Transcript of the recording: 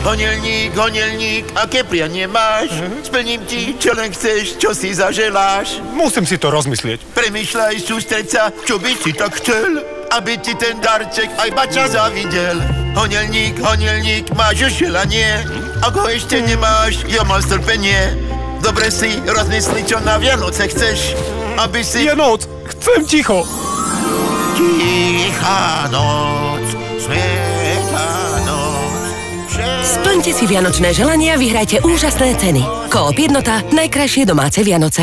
Honelník, honelník, aké prianie máš? Splním ti, čo len chceš, čo si zaželáš. Musím si to rozmyslieť. Premýšľaj, sústreď sa, čo by si tak chcel, aby ti ten darček aj bača zavidel. Honelník, honelník, máš už želanie? Ak ho ešte nemáš, ja mám strpenie. Dobre si rozmysli, čo na Vianoce chceš, aby si... Je noc, chcem ticho. Tichá noc, svätá noc. Splňte si vianočné želania a vyhrajte úžasné ceny. Coop Jednota, najkrajšie domáce Vianoce.